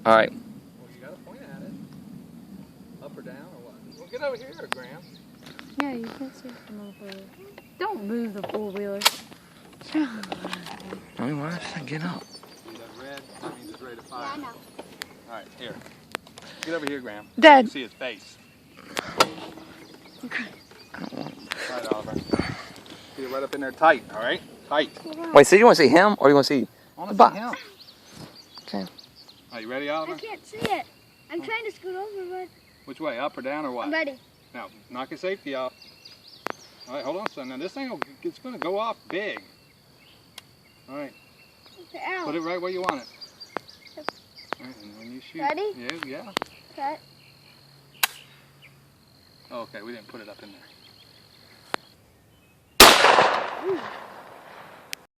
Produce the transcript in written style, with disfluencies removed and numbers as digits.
All right. Well, you gotta point at it. Up or down or what? Well, get over here, Graham. Yeah, you can see some of the four-wheelers. Don't move the four-wheeler. I mean, why did I get up? See that red? That means it's ready to fire. Yeah, I know. All right, here. Get over here, Graham. Dad. You see his face. Okay. I don't want. All right, Oliver. Get it right up in there tight, all right? Tight. Wait, so you want to see him or you want to see? I want to Box. see him. Okay. Are you ready, I Oliver? can't see it. I'm trying to scoot over, but Which way, up or down or what? I'm ready. Now, knock your safety off. All right, hold on, son. Now, this thing, it's going to go off big. All right, Ow. put it right where you want it. All right, and when you shoot. Ready? Yeah. Cut. Oh, okay, we didn't put it up in there. Ooh.